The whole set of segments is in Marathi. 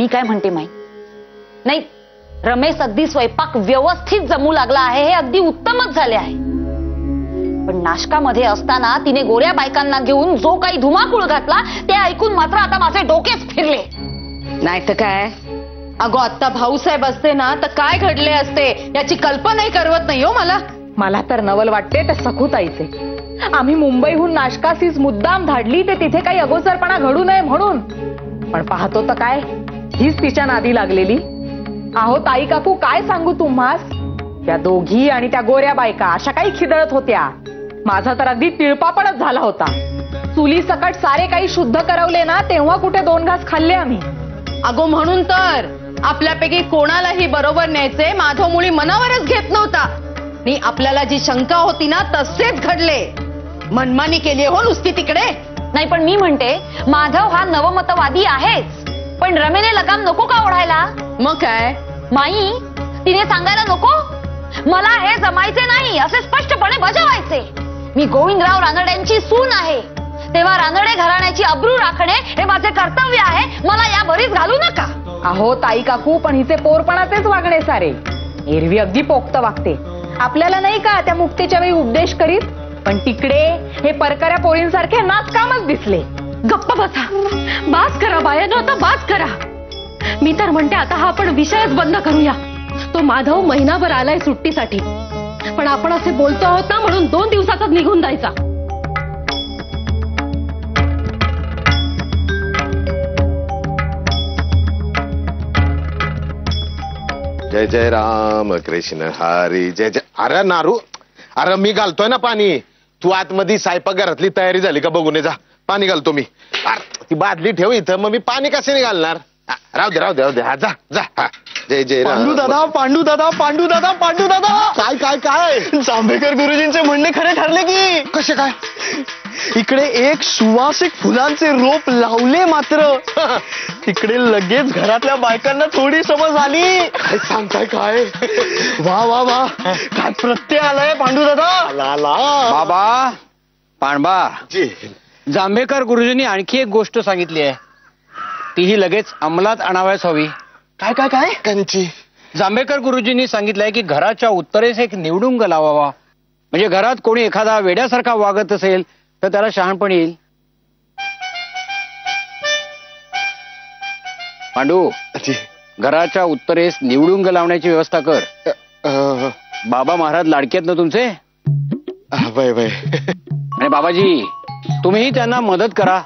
मी काय म्हणते माई, नाही रमेश अगदी स्वयंपाक व्यवस्थित जमू लागला आहे, हे अगदी उत्तमच झाले आहे. पण नाशकामध्ये असताना तिने गोऱ्या बायकांना घेऊन जो काही धुमाकूळ घातला ते ऐकून मात्र आता माझे डोकेच फिरले. नाही तर काय, अगो आता भाऊसाहेब असते ना तर काय घडले असते याची कल्पनाही करवत नाही हो मला. मला तर नवल वाटते ते सखूताईचे. आम्ही मुंबईहून नाशकासीच मुद्दाम धाडली ते तिथे काही अगोचरपणा घडू नये म्हणून. पण पाहतो तर काय, हीच तिच्या नादी लागलेली. अहो ताई काकू, काय सांगू तुम्हास, त्या दोघी आणि त्या गोऱ्या बायका अशा काही खिदळत होत्या. माझा तर अगदी तिळपापडच झाला होता. चुली सकट सारे काही शुद्ध करवले ना, तेव्हा कुठे 2 घास खाल्ले आम्ही. अगो म्हणून तर आपल्यापैकी कोणालाही बरोबर न्यायचे माधव मुळी मनावरच घेत नव्हता. आणि आपल्याला जी शंका होती ना तसेच घडले. मनमानी केली हो नुसती तिकडे. नाही पण मी म्हणते, माधव हा नवमतवादी आहेच, पण रमेने लगाम नको का ओढायला? मग काय माई, तिने सांगायला नको मला हे जमायचे नाही असे स्पष्टपणे बजावायचे. मी गोविंदराव रानड्यांची सून आहे, तेव्हा रानडे घराण्याची अब्रू राखणे हे माझे कर्तव्य आहे. मला या भरीत घालू नका. अहो ताई काकू, पण हिचे पोरपणाचेच वागणे सारे. एरवी अगदी पोक्त वागते. आपल्याला नाही का त्या मुक्तीच्या वेळी उपदेश करीत, पण तिकडे हे परकऱ्या पोरींसारखे नाचकामच दिसले. गप्प बसा, बास करा बायानो, आता बास करा. मी तर म्हणते आता हा आपण विषयच बंद करूया. तो माधव महिनाभर आलाय सुट्टीसाठी, पण आपण असे बोलतो आहोत ना म्हणून 2 दिवसातच निघून जायचा. जय जय राम कृष्ण हरी जय जय. अरे नारू, अरे मी घालतोय ना पाणी. तू आतमध्ये स्वयंपाकघरातली तयारी झाली का बघून जा. पाणी घालतो मी. ती बादली ठेव इथं, मग मी पाणी कशाने घालणार? राहू दे राहू दे राहू दे. हा जा जा. हा जय जय राम. पांडू दादा, पांडू दादा, पांडू दादा, पांडू दादा. काय काय काय? जांभेकर गुरुजींचे म्हणणे खरे ठरले की. कसे काय? इकडे एक सुवासिक फुलांचे रोप लावले, मात्र तिकडे लगेच घरातल्या बायकांना थोडी समज आली. काय सांगताय काय? वा वा वा, काय प्रत्यय आलाय पांडू दादा. बाबा पांडबा, जी. जांभेकर गुरुजींनी आणखी एक गोष्ट सांगितली आहे, तीही लगेच अंमलात आणावयास हवी. काय काय काय? कंची. जांभेकर गुरुजींनी सांगितलंय की घराच्या उत्तरेस एक निवडुंग लावावा, म्हणजे घरात कोणी एखादा वेड्यासारखा वागत असेल तर त्याला शहाणपण येईल. पांडू, घराच्या उत्तरेस निवडुंग लावण्याची व्यवस्था कर. बाबा महाराज लाडके आहेत ना तुमचे? वय वय. आणि बाबाजी, तुम्हीही त्यांना मदत करा,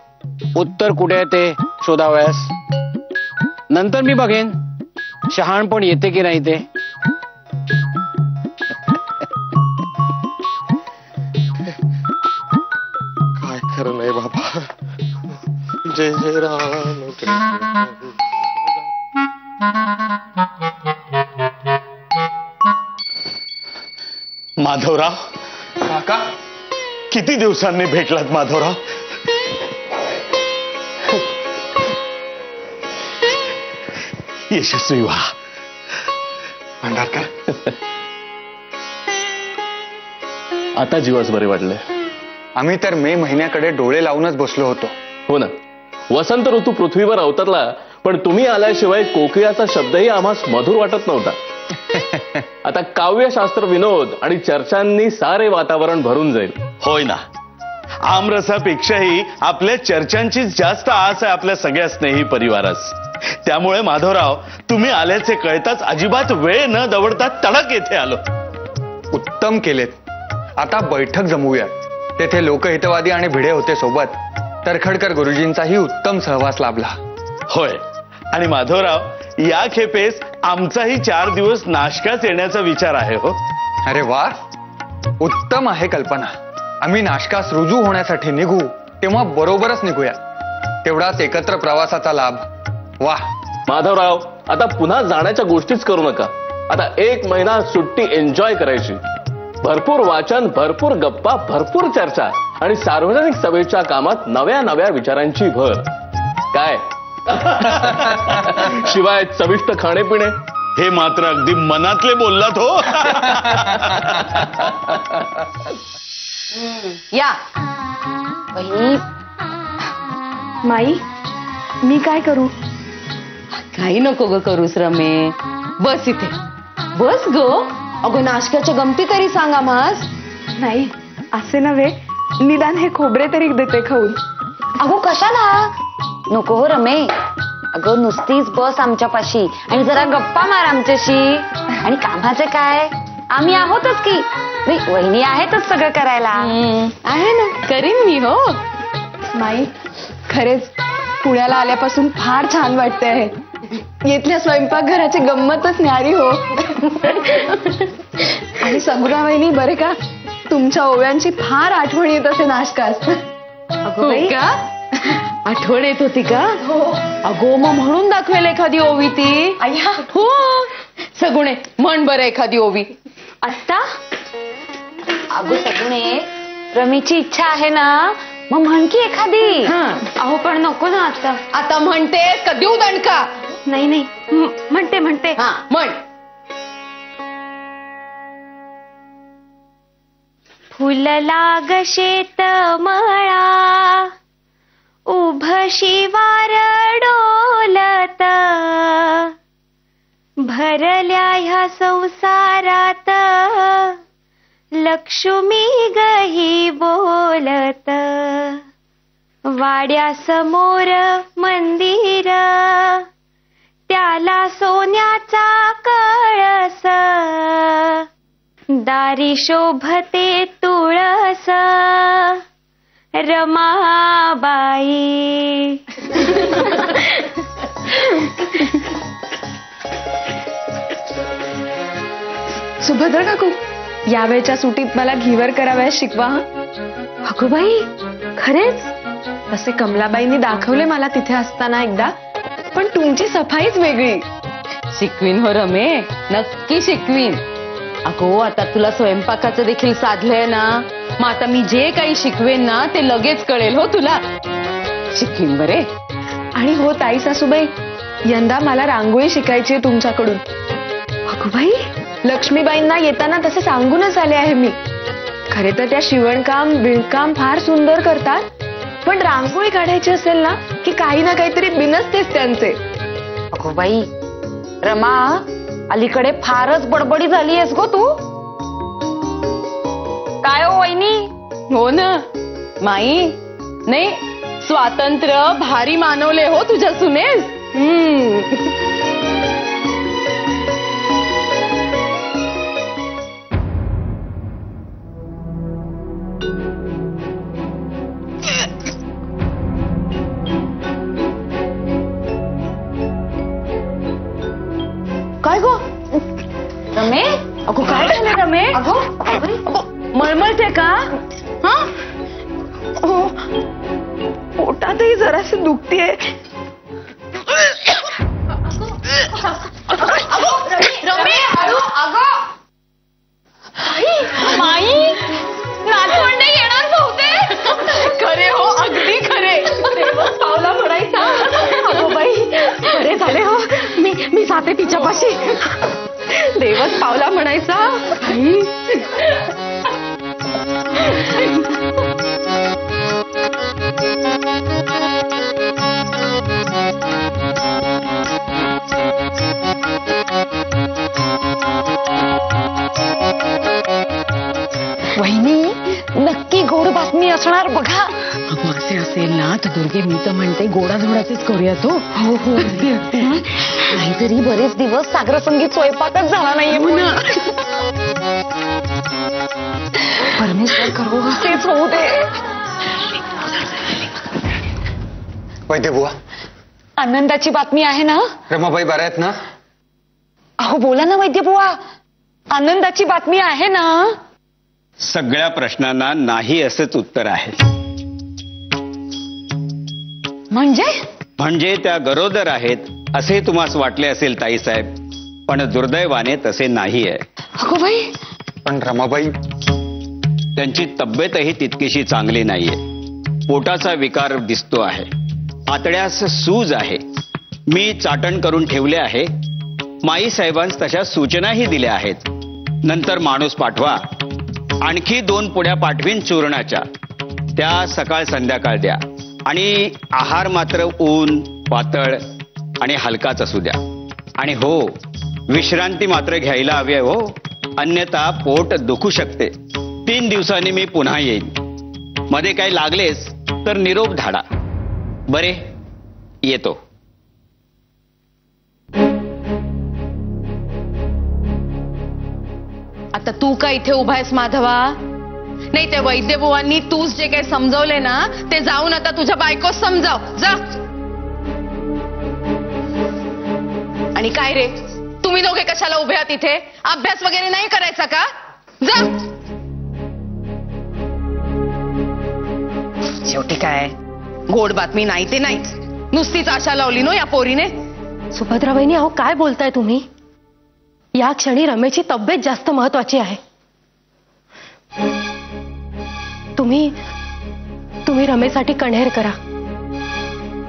उत्तर कुठे आहे ते शोधावयास. नंतर मी बघेन शहाणपण येते की नाही ते. काय खरं नाही बाबा. जय जय राम कृष्ण. माधवराव काका, किती दिवसांनी भेटलात माधवराव. यशस्वी व्हा भांडारकर. आता जीवास बरे वाटले. आम्ही तर मे महिन्याकडे डोळे लावूनच बसलो होतो. हो ना, वसंत ऋतू पृथ्वीवर अवतरला, पण तुम्ही आल्याशिवाय कोकिळाचा शब्दही आम्हास मधुर वाटत नव्हता. आता काव्यशास्त्र, विनोद आणि चर्चांनी सारे वातावरण भरून जाईल. होय ना, आमरसापेक्षाही आपल्या चर्चांची जास्त आस आहे आपल्या सगळ्या स्नेही परिवारास. त्यामुळे माधवराव, तुम्ही आल्याचे कळताच अजिबात वेळ न दवडता तडक येथे आलो. उत्तम केलेत. आता बैठक जमवूया. तेथे लोकहितवादी आणि भिडे होते सोबत. तरखडकर गुरुजींचाही उत्तम सहवास लाभला. होय, आणि माधवराव, या खेपेस आमचाही 4 दिवस नाशकाच येण्याचा विचार आहे हो. अरे वा, उत्तम आहे कल्पना. आम्ही नाशकास रुजू होण्यासाठी निघू तेव्हा बरोबरच निघूया. तेवढाच एकत्र प्रवासाचा लाभ. वा माधवराव, आता पुन्हा जाण्याच्या गोष्टीच करू नका. आता 1 महिना सुट्टी एन्जॉय करायची. भरपूर वाचन, भरपूर गप्पा, भरपूर चर्चा आणि सार्वजनिक सभेच्या कामात नव्या नव्या विचारांची भर. काय शिवाय चविष्ट खाणेपिणे. हे मात्र अगदी मनातले बोललात हो. या बहिणी. माई, मी काय करू? काही नको ग करूस रमे. बस इथे बस ग. अगं नाश्त्याच्या गमती तरी सांगा मास. नाही असे नव्हे, निदान हे खोबरे तरी देते खाऊन. अगो कशाला नको हो रमे. अगं नुसतीच बस आमच्यापाशी आणि जरा गप्पा मार आमच्याशी. आणि कामाचे काय, आम्ही आहोतच की. वहिनी आहेतच सगळं करायला. आहे ना, करीन मी. हो माई, खरेच पुण्याला आल्यापासून फार छान वाटते आहे. येथल्या स्वयंपाकघराची गंमतच न्यारी हो. आणि सगुणा वहिनी बरे का, तुमच्या ओव्यांची फार आठवण येत असे नाशकास. हो का? आठवण येत होती का? अगो मग म्हणून दाखवेल एखादी ओवी ती. हो सगुणे म्हण बरं एखादी ओवी. आत्ता अगो सगुणे, रमेची इच्छा आहे ना, मग म्हण की एखादी. अहो पण नको ना आता. आता म्हणतेस का देऊ दणका? नाही नाही, म्हणते. हा म्हण. फुलला ग शेत मळा, उभ शिवार डोलत, भरल्या ह्या संसारात लक्ष्मी गही बोलत. वाड्या समोर मंदिर, त्याला सोन्याचा कळस, दारी शोभते तुळस, रमाबाई. सुभद्रा काकू, यावेळच्या सुटीत मला घीवर कराव्यास शिकवा. अगो बाई, खरेच तसे कमलाबाईंनी दाखवले मला तिथे असताना एकदा, पण तुमची सफाईच वेगळी. शिकवीन हो रमे, नक्की शिकवीन. अगो आता तुला स्वयंपाकाचं देखील साधलंय ना, मग आता मी जे काही शिकवेन ना ते लगेच कळेल हो तुला. शिकवीन बरे. आणि हो ताई सासूबाई, यंदा मला रांगोळी शिकायची आहे तुमच्याकडून. अगो बाई, लक्ष्मीबाईंना येताना तसे सांगूनच आले आहे मी. खरे तर त्या शिवणकाम विणकाम फार सुंदर करतात, पण रांगोळी काढायची असेल ना की काही ना काहीतरी बिनसतेच त्यांचे. अगो बाई, रमा अलीकडे फारच बडबडी झाली आहेस गो तू. काय हो वहिनी? हो ना माई, नाही स्वातंत्र्य भारी मानवले हो तुझ्या सुनेस. काय गो रमे? अगो काय झालं रमे? अगो मळमळते का? हा हो, पोटातही जराशी दुखतीये. रमे हळू. अगो माई, नातवंड येणार बहुतेक. खरे हो, अगदी खरे. पावला म्हणायचा. अगो बाई, बरे झाले हो, मी जाते तिच्यापाशी. देवच पावला म्हणायचा. वहिनी, नक्की गोड बातमी असणार बघा. अगो असे असेल ना तर दुर्गे, मी तर म्हणते गोडाधोडाचेच करूया तो. हो हो, नाहीतरी बरेच दिवस सागर संगीत स्वयंपाकच झाला नाहीये म्हणून. परमेश्वर करो तेच होऊ दे. वैद्य बुवा, आनंदाची बातमी आहे ना? रमाबाई बऱ्या आहेत ना? अहो बोला ना वैद्य बुवा, आनंदाची बातमी आहे ना? सगळ्या प्रश्नांना नाही असंच उत्तर आहे. म्हणजे त्या गरोदर आहेत असे तुम्हाला वाटले असेल ताईसाहेब, पण दुर्दैवाने तसे नाही आहे. अगो बाई, पण रमाबाई, त्यांची तब्येतही तितकीशी चांगली नाहीये. पोटाचा विकार दिसतो आहे, आतड्यास सूज आहे. मी चाटण करून ठेवले आहे. माई साहेबांस तशा सूचनाही दिल्या आहेत. नंतर माणूस पाठवा, आणखी 2 पुड्या पाठवीन चूर्णाच्या, त्या सकाळ संध्याकाळ द्या. आणि आहार मात्र ऊन पातळ, आणि हलकाच असू द्या. आणि हो, विश्रांती मात्र घ्यायला हवी आहे हो, अन्यथा पोट दुखू शकते. 3 दिवसांनी मी पुन्हा येईन. मध्ये काही लागलेस तर निरोप धाडा. बरे, येतो. आता तू का इथे उभा आहेस माधवा? नाही, त्या वैद्यबुवांनी तूच जे काही समजवले ना ते जाऊन आता तुझ्या बायकोस समजाव जा. आणि काय रे, तुम्ही दोघे कशाला उभे आहात इथे? अभ्यास वगैरे नाही करायचा का? जा. शेवटी काय, गोड बातमी नाही ते नाहीच, नुसतीच आशा लावली नो या पोरीने. सुभद्रा वहिनी, अहो काय बोलताय तुम्ही? या क्षणी रमेशची तब्येत जास्त महत्वाची आहे. तुम्ही रमेशसाठी कण्हेर करा.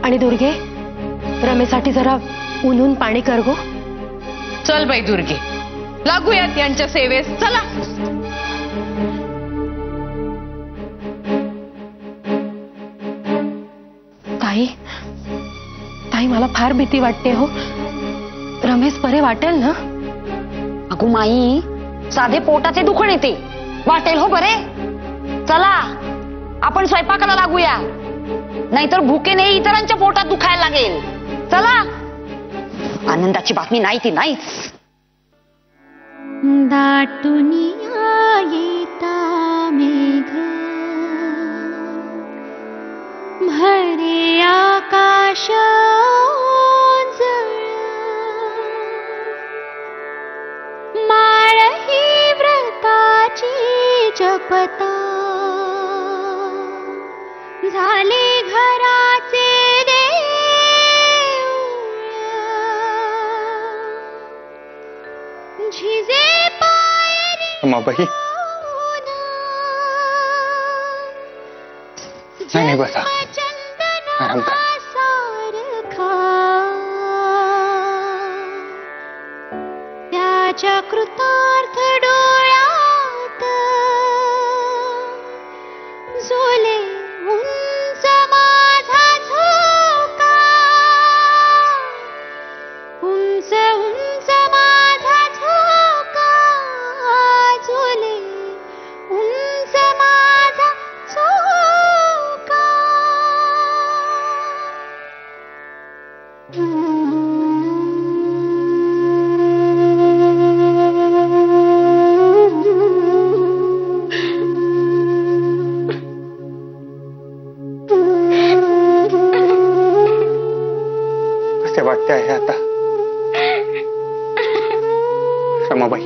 आणि दुर्गे, रमेशसाठी जरा ऊन पाणी कर गो. चल बाई दुर्गे, लागूयात यांच्या सेवेस. चला. ताई, मला फार भीती वाटते हो. रमेश बरे वाटेल ना? अगो माई, साधे पोटाचे दुखणे ते वाटेल हो बरे. चला, आपण स्वयंपाकाला लागूया, नाहीतर भुकेने इतरांच्या पोटात दुखायला लागेल. चला. आनंदाची बातमी नाही ती नाहीच. दाटुनिया येता मेघ, भरे आकाश जळ, माळ ही व्रताची जपता, झाले घराचे झिजे पायरी. रमाबाई, नाही बसा, आराम कर. त्याच्या कृतार्थ डोळ्यात झोले उंच माझा झोका, उंच उंच माझा झोका, झोले उंच माझा झोका. कसे वाटते आहे आता रमाबाई?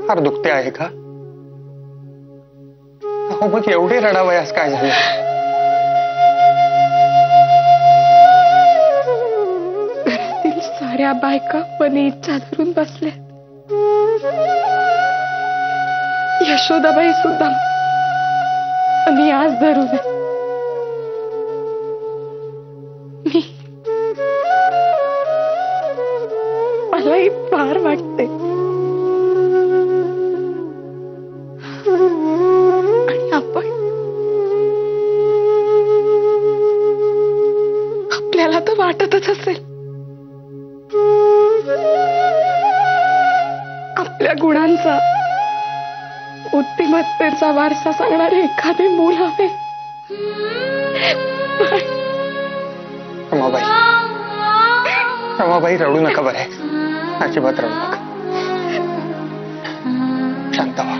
फार दुखते आहे का? हो, मग एवढे रडावयास काय झाले? घरातील साऱ्या बायका पणी इच्छा धरून बसल्या. यशोदाबाई सुद्धा आणि आज धरून मलाही फार वाटते. आणि आपल्याला तर वाटतच असेल, आपल्या गुणांचा, बुद्धिमत्तेचा वारसा सांगणारे एखादे मूल हवे. रमाबाई, रडू नका बरे, अजिबात रडू नका. शांत व्हा.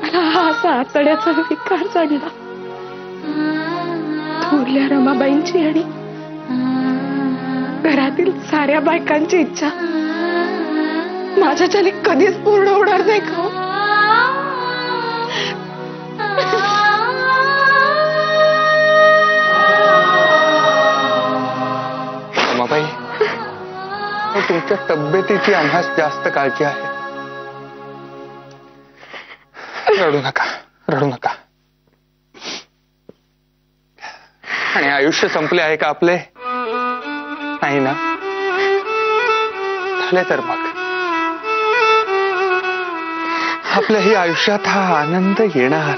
मला हा असा आतड्याचा विकार चढला. थोरल्या रमाबाईंची आणि घरातील साऱ्या बायकांची इच्छा माझ्याच्याने कधीच पूर्ण होणार नाही का? रमाबाई, तुमच्या तब्येतीची आम्हास जास्त काळजी आहे. रडू नका, रडू नका. आणि आयुष्य संपले आहे का आपले? नाही ना? झाले तर मग आपल्याही आयुष्यात हा आनंद येणार.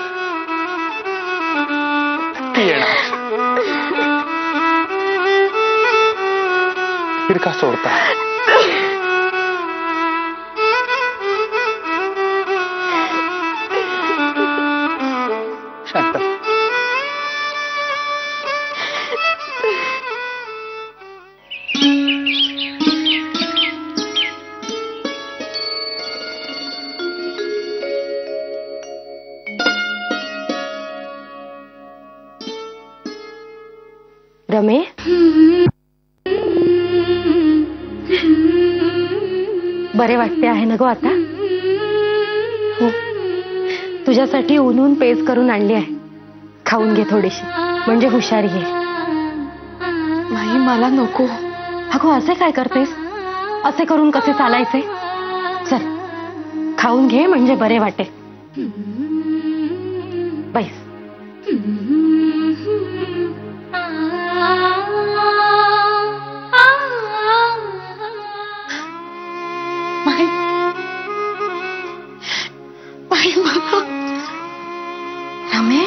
ती येणार. फिर का सोडता? शांत. रमे, बरे वाटते आहे ना गो आता? हो, तुझ्यासाठी ऊन पेज करून आणली आहे. खाऊन घे थोडीशी, म्हणजे हुशारी घे. नाही, मला नको. अगो असे काय करतेस? असे करून कसे चालायचे? चल खाऊन घे, म्हणजे बरे वाटेल. बैस. रमे,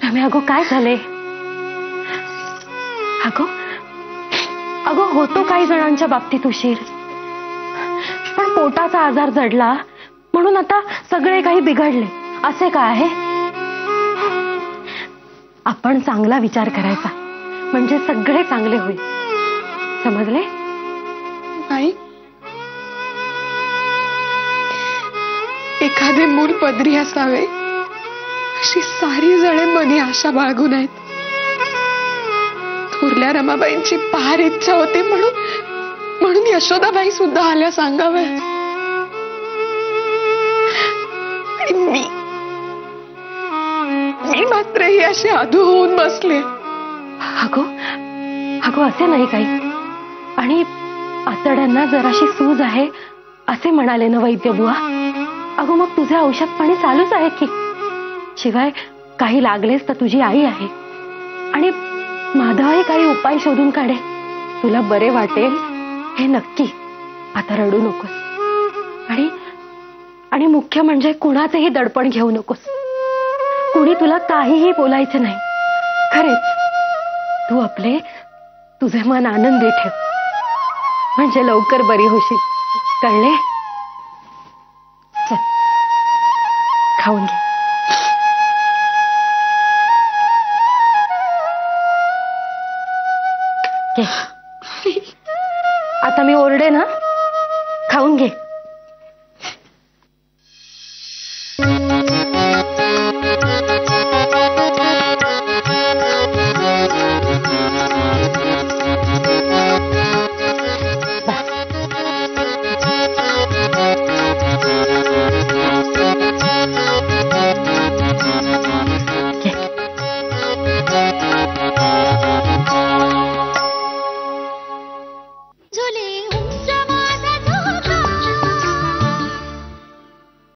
रमे, अगो काय झाले? अगो होतो काही जणांच्या बाबतीत उशीर, पण पोटाचा आजार जडला म्हणून आता सगळे काही बिघडले असे काय आहे? आपण चांगला विचार करायचा, म्हणजे सगळे चांगले होईल. समजले? नाही, एखादे मूल पदरी असावे अशी सारी जणे मनी आशा बाळगून आहेत. थोरल्या रमाबाईंची फार इच्छा होती, म्हणून यशोदाबाई सुद्धा आल्या सांगाव्या. मी मात्र ही अशी आधू होऊन बसले. अगो असे नाही काही. आणि आतड्यांना जराशी सूज आहे असे म्हणाले ना वैद्यबुवा. अगो मग तुझे औषध पाणी चालूच आहे की. शिवाय काही लागलेस तर तुझी आई आहे, आणि माधवही काही उपाय शोधून काढे. तुला बरे वाटेल हे नक्की. आता रडू नकोस. आणि मुख्य म्हणजे कुणाचेही दडपण घेऊ नकोस. कुणी तुला काहीही बोलायचं नाही. खरेच तू तुझे मन आनंदी ठेव, म्हणजे लवकर बरी होशील. कळले? चल खाऊन घे. आता मी ओरडे ना, खाऊन घे.